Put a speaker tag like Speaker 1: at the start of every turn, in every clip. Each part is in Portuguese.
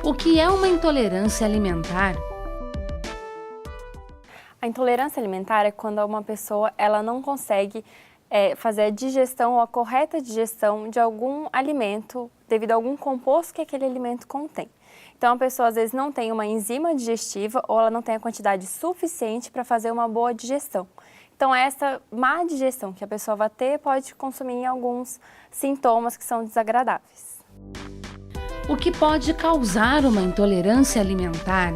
Speaker 1: O que é uma intolerância alimentar?
Speaker 2: A intolerância alimentar é quando uma pessoa ela não consegue fazer a digestão ou a correta digestão de algum alimento devido a algum composto que aquele alimento contém. Então a pessoa às vezes não tem uma enzima digestiva ou ela não tem a quantidade suficiente para fazer uma boa digestão. Então essa má digestão que a pessoa vai ter pode consumir alguns sintomas que são desagradáveis.
Speaker 1: O que pode causar uma intolerância alimentar?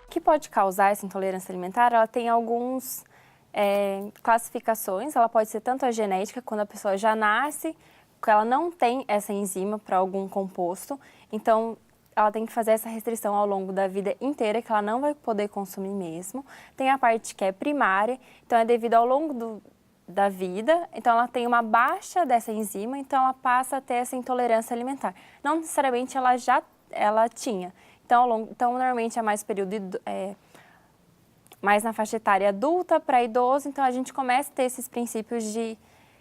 Speaker 2: O que pode causar essa intolerância alimentar? Ela tem algumas classificações, ela pode ser tanto a genética, quando a pessoa já nasce, que ela não tem essa enzima para algum composto, então ela tem que fazer essa restrição ao longo da vida inteira, que ela não vai poder consumir mesmo. Tem a parte que é primária, então é devido ao longo da vida, então ela tem uma baixa dessa enzima, então ela passa a ter essa intolerância alimentar. Não necessariamente ela tinha. Então normalmente é mais período mais na faixa etária adulta para idoso, então a gente começa a ter esses princípios de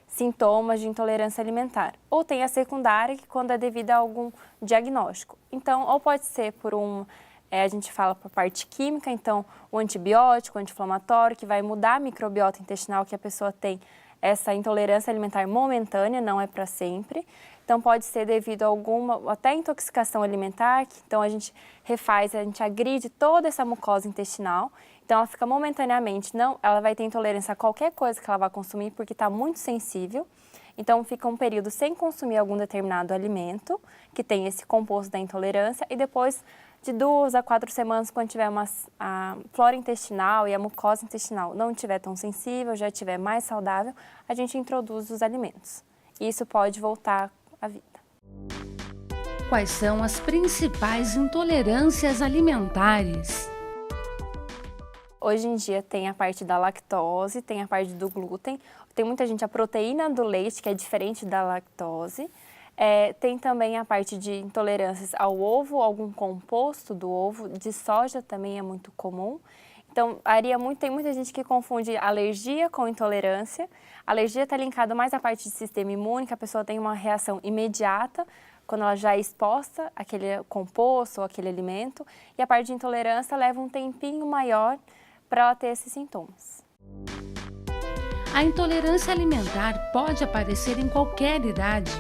Speaker 2: sintomas de intolerância alimentar. Ou tem a secundária, que quando é devido a algum diagnóstico. Então, ou pode ser por a gente fala por parte química, então o antibiótico, o anti-inflamatório, que vai mudar a microbiota intestinal, que a pessoa tem essa intolerância alimentar momentânea, não é para sempre. Então pode ser devido a alguma, até intoxicação alimentar, que então a gente agride toda essa mucosa intestinal. Então ela fica momentaneamente, ela vai ter intolerância a qualquer coisa que ela vai consumir porque está muito sensível. Então fica um período sem consumir algum determinado alimento que tem esse composto da intolerância e depois de 2 a 4 semanas, quando tiver a flora intestinal e a mucosa intestinal não estiver tão sensível, já estiver mais saudável, a gente introduz os alimentos. E isso pode voltar à vida.
Speaker 1: Quais são as principais intolerâncias alimentares?
Speaker 2: Hoje em dia tem a parte da lactose, tem a parte do glúten, tem muita gente a proteína do leite, que é diferente da lactose. Tem também a parte de intolerâncias ao ovo, algum composto do ovo, de soja também é muito comum. Então, tem muita gente que confunde alergia com intolerância. A alergia está linkada mais à parte de sistema imune, que a pessoa tem uma reação imediata quando ela já é exposta àquele composto ou àquele alimento. E a parte de intolerância leva um tempinho maior para ela ter esses sintomas.
Speaker 1: A intolerância alimentar pode aparecer em qualquer idade.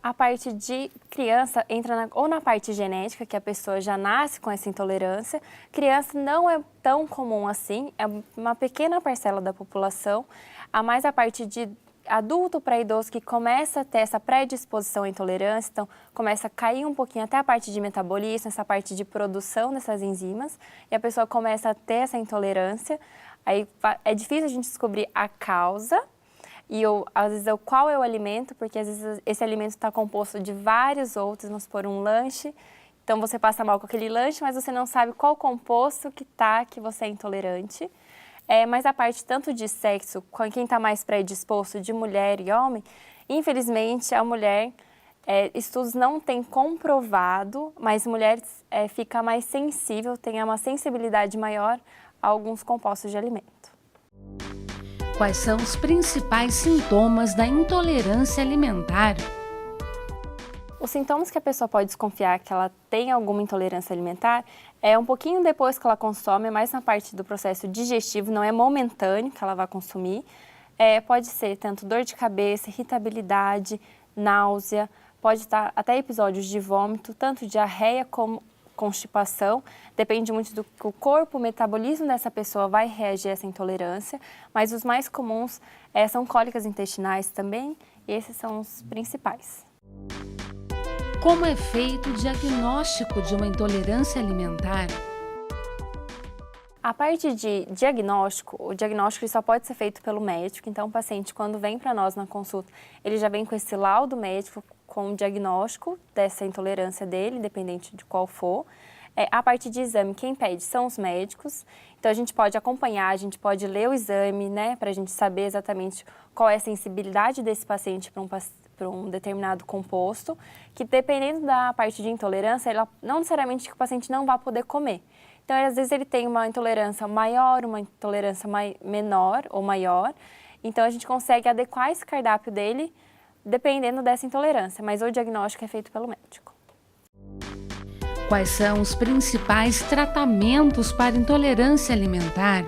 Speaker 2: A parte de criança entra ou na parte genética, que a pessoa já nasce com essa intolerância. Criança não é tão comum assim, é uma pequena parcela da população. Há mais a parte de adulto para idoso que começa a ter essa predisposição à intolerância, então começa a cair um pouquinho até a parte de metabolismo, essa parte de produção dessas enzimas, e a pessoa começa a ter essa intolerância. Aí é difícil a gente descobrir a causa, e às vezes qual é o alimento, porque às vezes esse alimento está composto de vários outros, vamos supor um lanche, então você passa mal com aquele lanche, mas você não sabe qual composto que você é intolerante. Mas a parte tanto de sexo, quem está mais predisposto, de mulher e homem, infelizmente a mulher, estudos não têm comprovado, mas mulheres fica mais sensível, tem uma sensibilidade maior a alguns compostos de alimento.
Speaker 1: Quais são os principais sintomas da intolerância alimentar?
Speaker 2: Os sintomas que a pessoa pode desconfiar que ela tem alguma intolerância alimentar é um pouquinho depois que ela consome, mais na parte do processo digestivo, não é momentâneo que ela vai consumir. Pode ser tanto dor de cabeça, irritabilidade, náusea, pode estar até episódios de vômito, tanto diarreia como constipação. Depende muito do que o corpo, o metabolismo dessa pessoa vai reagir a essa intolerância, mas os mais comuns são cólicas intestinais também, e esses são os principais.
Speaker 1: Como é feito o diagnóstico de uma intolerância alimentar?
Speaker 2: A parte de diagnóstico, o diagnóstico só pode ser feito pelo médico, então o paciente quando vem para nós na consulta, ele já vem com esse laudo médico, com o diagnóstico dessa intolerância dele, independente de qual for. A parte de exame, quem pede são os médicos, então a gente pode acompanhar, a gente pode ler o exame, né, para a gente saber exatamente qual é a sensibilidade desse paciente para um determinado composto, que dependendo da parte de intolerância, não necessariamente que o paciente não vai poder comer. Então, às vezes ele tem uma intolerância maior, uma intolerância menor ou maior, então a gente consegue adequar esse cardápio dele dependendo dessa intolerância, mas o diagnóstico é feito pelo médico.
Speaker 1: Quais são os principais tratamentos para intolerância alimentar?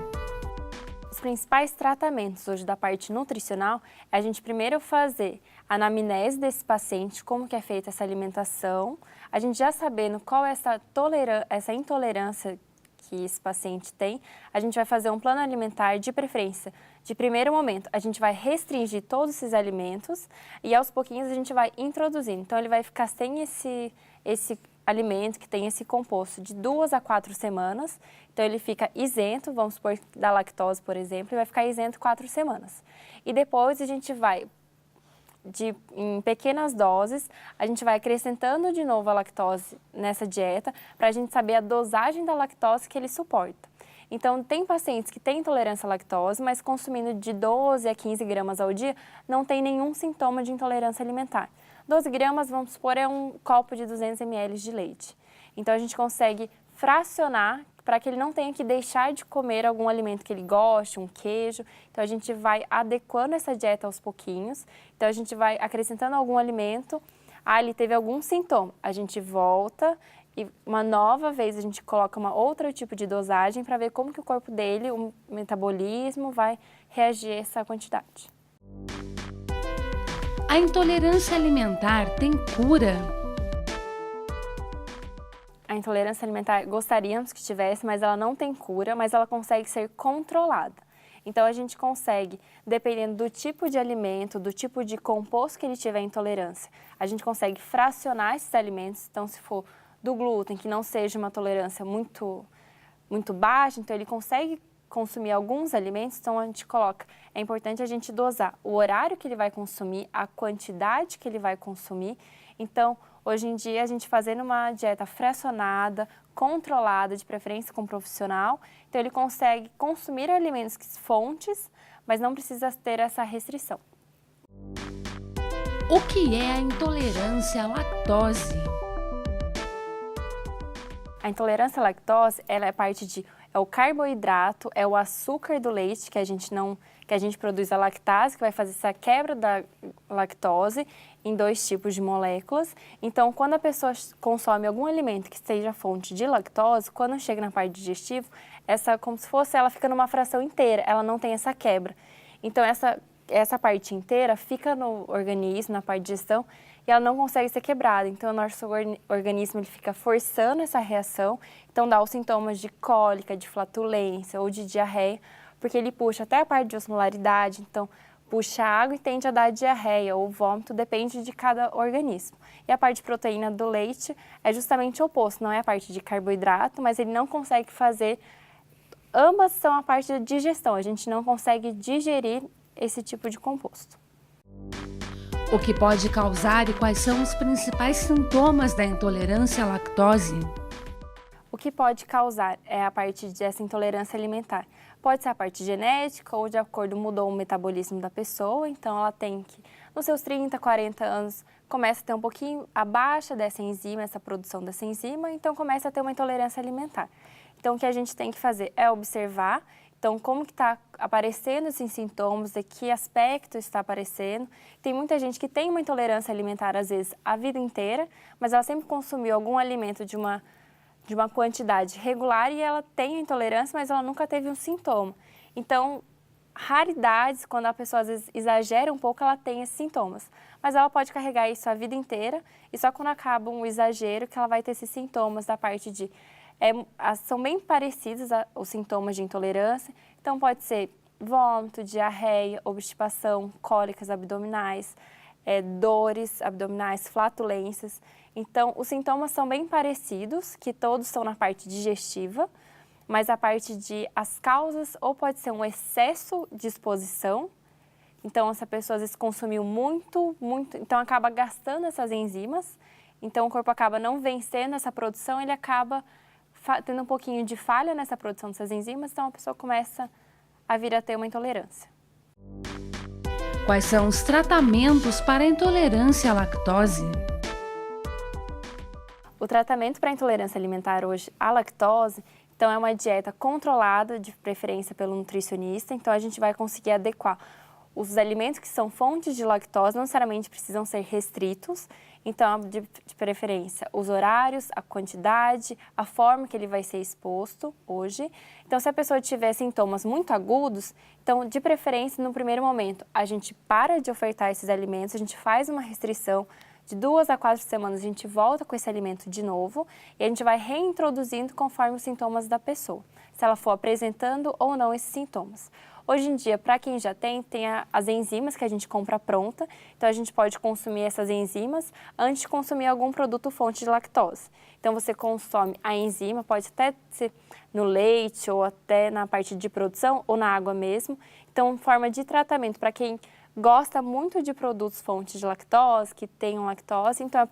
Speaker 2: Os principais tratamentos hoje da parte nutricional é a gente primeiro fazer a anamnese desse paciente, como que é feita essa alimentação, a gente já sabendo qual é essa intolerância que esse paciente tem, a gente vai fazer um plano alimentar de preferência. De primeiro momento, a gente vai restringir todos esses alimentos e aos pouquinhos a gente vai introduzindo. Então ele vai ficar sem esse alimento que tem esse composto de 2 a 4 semanas, então ele fica isento, vamos supor, da lactose, por exemplo, e vai ficar isento 4 semanas. E depois a gente vai, em pequenas doses, a gente vai acrescentando de novo a lactose nessa dieta, para a gente saber a dosagem da lactose que ele suporta. Então, tem pacientes que têm intolerância à lactose, mas consumindo de 12 a 15 gramas ao dia, não tem nenhum sintoma de intolerância alimentar. 12 gramas, vamos supor, é um copo de 200 ml de leite. Então, a gente consegue fracionar para que ele não tenha que deixar de comer algum alimento que ele goste, um queijo. Então, a gente vai adequando essa dieta aos pouquinhos. Então, a gente vai acrescentando algum alimento. Ele teve algum sintoma, a gente volta e uma nova vez a gente coloca uma outro tipo de dosagem para ver como que o corpo dele, o metabolismo, vai reagir a essa quantidade.
Speaker 1: A intolerância alimentar tem cura?
Speaker 2: A intolerância alimentar gostaríamos que tivesse, mas ela não tem cura, mas ela consegue ser controlada. Então a gente consegue, dependendo do tipo de alimento, do tipo de composto que ele tiver intolerância, a gente consegue fracionar esses alimentos. Então se for do glúten, que não seja uma tolerância muito baixa, então ele consegue consumir alguns alimentos, então a gente coloca, é importante a gente dosar o horário que ele vai consumir, a quantidade que ele vai consumir. Então, hoje em dia, a gente fazendo uma dieta fracionada, controlada, de preferência com um profissional, então ele consegue consumir alimentos fontes, mas não precisa ter essa restrição.
Speaker 1: O que é a intolerância à lactose?
Speaker 2: A intolerância à lactose, ela é parte é o carboidrato, é o açúcar do leite que a gente produz a lactase, que vai fazer essa quebra da lactose em 2 tipos de moléculas. Então, quando a pessoa consome algum alimento que seja fonte de lactose, quando chega na parte digestiva, como se fosse ela fica numa fração inteira, ela não tem essa quebra. Então, essa parte inteira fica no organismo, na parte de digestão, e ela não consegue ser quebrada. Então, o nosso organismo ele fica forçando essa reação, então dá os sintomas de cólica, de flatulência ou de diarreia, porque ele puxa até a parte de osmolaridade, então puxa água e tende a dar diarreia ou vômito, depende de cada organismo. E a parte de proteína do leite é justamente o oposto, não é a parte de carboidrato, mas ele não consegue fazer, ambas são a parte da digestão, a gente não consegue digerir esse tipo de composto.
Speaker 1: O que pode causar e quais são os principais sintomas da intolerância à lactose?
Speaker 2: O que pode causar é a parte dessa intolerância alimentar. Pode ser a parte genética ou de acordo mudou o metabolismo da pessoa, então ela tem que, nos seus 30, 40 anos, começa a ter um pouquinho abaixo dessa enzima, essa produção dessa enzima, então começa a ter uma intolerância alimentar. Então o que a gente tem que fazer é observar, então como que está aparecendo esses sintomas, de que aspecto está aparecendo. Tem muita gente que tem uma intolerância alimentar, às vezes, a vida inteira, mas ela sempre consumiu algum alimento de uma quantidade regular e ela tem a intolerância, mas ela nunca teve um sintoma. Então, raridades, quando a pessoa às vezes exagera um pouco, ela tem esses sintomas. Mas ela pode carregar isso a vida inteira e só quando acaba um exagero que ela vai ter esses sintomas da parte de... são bem parecidos os sintomas de intolerância, então pode ser vômito, diarreia, obstipação, cólicas abdominais, dores abdominais, flatulências. Então, os sintomas são bem parecidos, que todos estão na parte digestiva, mas a parte as causas, ou pode ser um excesso de exposição, então essa pessoa às vezes consumiu muito, então acaba gastando essas enzimas, então o corpo acaba não vencendo essa produção, ele acaba tendo um pouquinho de falha nessa produção dessas enzimas, então a pessoa começa a vir a ter uma intolerância.
Speaker 1: Quais são os tratamentos para a intolerância à lactose?
Speaker 2: O tratamento para a intolerância alimentar hoje à lactose, então é uma dieta controlada, de preferência pelo nutricionista, então a gente vai conseguir adequar Os alimentos que são fontes de lactose não necessariamente precisam ser restritos, então, de preferência, os horários, a quantidade, a forma que ele vai ser exposto hoje. Então, se a pessoa tiver sintomas muito agudos, então, de preferência, no primeiro momento, a gente para de ofertar esses alimentos, a gente faz uma restrição de 2 a 4 semanas, a gente volta com esse alimento de novo e a gente vai reintroduzindo conforme os sintomas da pessoa, se ela for apresentando ou não esses sintomas. Hoje em dia, para quem já tem as enzimas que a gente compra pronta, então a gente pode consumir essas enzimas antes de consumir algum produto fonte de lactose. Então você consome a enzima, pode até ser no leite ou até na parte de produção ou na água mesmo. Então, forma de tratamento para quem gosta muito de produtos fontes de lactose, que tenham lactose, então é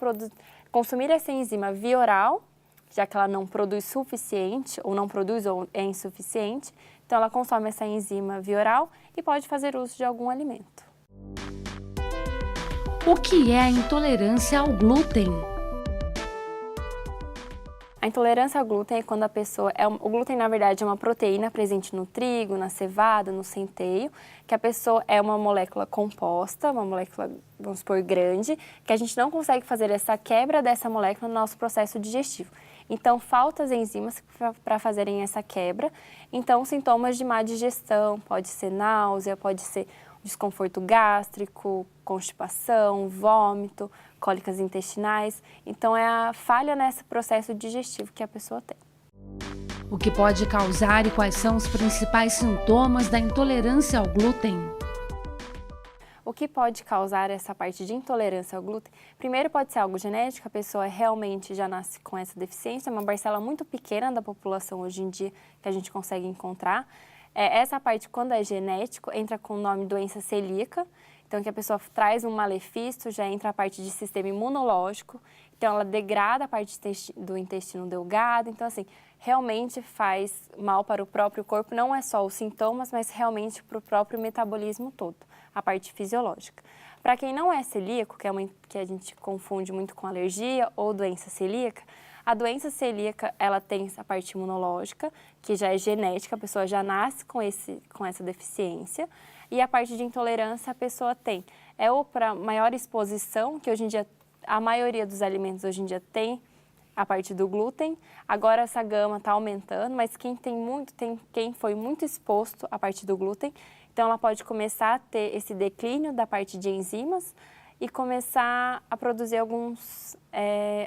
Speaker 2: consumir essa enzima via oral, já que ela não produz suficiente, ou não produz ou é insuficiente, então ela consome essa enzima via oral e pode fazer uso de algum alimento.
Speaker 1: O que é a intolerância ao glúten?
Speaker 2: A intolerância ao glúten é quando a pessoa... O glúten, na verdade, é uma proteína presente no trigo, na cevada, no centeio, que a pessoa é uma molécula composta, uma molécula, vamos supor, grande, que a gente não consegue fazer essa quebra dessa molécula no nosso processo digestivo. Então, faltam as enzimas para fazerem essa quebra. Então, sintomas de má digestão, pode ser náusea, pode ser desconforto gástrico, constipação, vômito, cólicas intestinais. Então, é a falha nesse processo digestivo que a pessoa tem.
Speaker 1: O que pode causar e quais são os principais sintomas da intolerância ao glúten?
Speaker 2: O que pode causar essa parte de intolerância ao glúten? Primeiro pode ser algo genético, a pessoa realmente já nasce com essa deficiência, é uma parcela muito pequena da população hoje em dia que a gente consegue encontrar. Essa parte, quando é genético, entra com o nome doença celíaca, então que a pessoa traz um malefício, já entra a parte de sistema imunológico, então ela degrada a parte do intestino delgado, então assim, realmente faz mal para o próprio corpo, não é só os sintomas, mas realmente para o próprio metabolismo todo, a parte fisiológica. Para quem não é celíaco, que a gente confunde muito com alergia ou doença celíaca, a doença celíaca, ela tem essa parte imunológica, que já é genética, a pessoa já nasce com essa deficiência, e a parte de intolerância a pessoa tem. Ou para maior exposição, que hoje em dia, a maioria dos alimentos hoje em dia tem a parte do glúten, agora essa gama está aumentando, mas quem foi muito exposto à parte do glúten, então ela pode começar a ter esse declínio da parte de enzimas e começar a produzir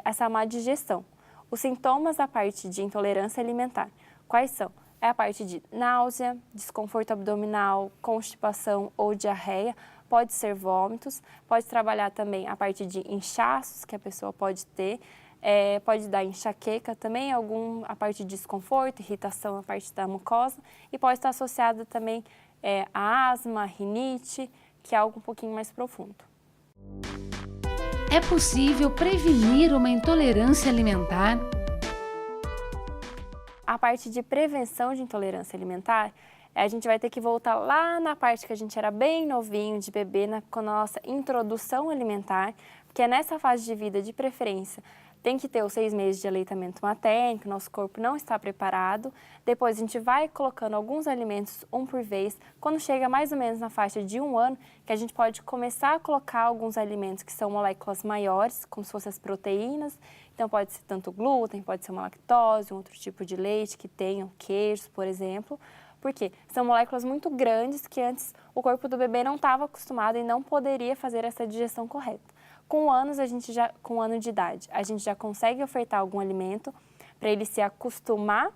Speaker 2: essa má digestão. Os sintomas da parte de intolerância alimentar, quais são? É a parte de náusea, desconforto abdominal, constipação ou diarreia, pode ser vômitos, pode trabalhar também a parte de inchaços que a pessoa pode ter, pode dar enxaqueca também, a parte de desconforto, irritação na parte da mucosa e pode estar associada também a asma, a rinite, que é algo um pouquinho mais profundo.
Speaker 1: É possível prevenir uma intolerância alimentar?
Speaker 2: A parte de prevenção de intolerância alimentar, a gente vai ter que voltar lá na parte que a gente era bem novinho, de bebê, com a nossa introdução alimentar, porque é nessa fase de vida, de preferência, tem que ter os 6 meses de aleitamento materno, que o nosso corpo não está preparado. Depois a gente vai colocando alguns alimentos um por vez. Quando chega mais ou menos na faixa de 1 ano, que a gente pode começar a colocar alguns alimentos que são moléculas maiores, como se fossem as proteínas. Então pode ser tanto glúten, pode ser uma lactose, um outro tipo de leite que tenham queijos, por exemplo. Por quê? São moléculas muito grandes que antes o corpo do bebê não estava acostumado e não poderia fazer essa digestão correta. Com um ano de idade, a gente já consegue ofertar algum alimento para ele se acostumar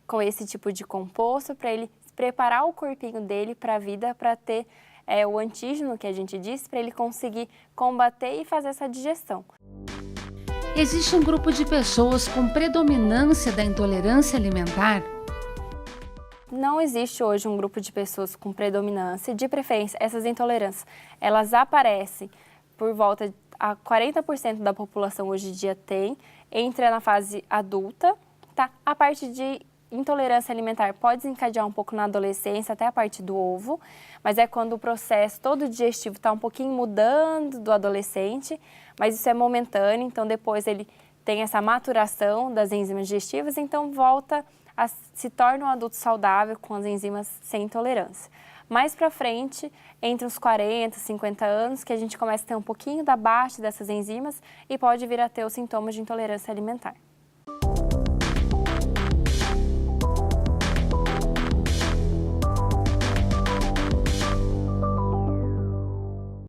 Speaker 2: com esse tipo de composto, para ele preparar o corpinho dele para a vida, para ter o antígeno que a gente disse, para ele conseguir combater e fazer essa digestão.
Speaker 1: Existe um grupo de pessoas com predominância da intolerância alimentar?
Speaker 2: Não existe hoje um grupo de pessoas com predominância. De preferência, essas intolerâncias, elas aparecem por volta a 40% da população hoje em dia tem, entra na fase adulta, tá? A parte de intolerância alimentar pode desencadear um pouco na adolescência, até a parte do ovo, mas é quando o processo todo digestivo está um pouquinho mudando do adolescente, mas isso é momentâneo, então depois ele tem essa maturação das enzimas digestivas, então se torna um adulto saudável com as enzimas sem intolerância. mais para frente, entre os 40, 50 anos, que a gente começa a ter um pouquinho da baixa dessas enzimas e pode vir a ter os sintomas de intolerância alimentar.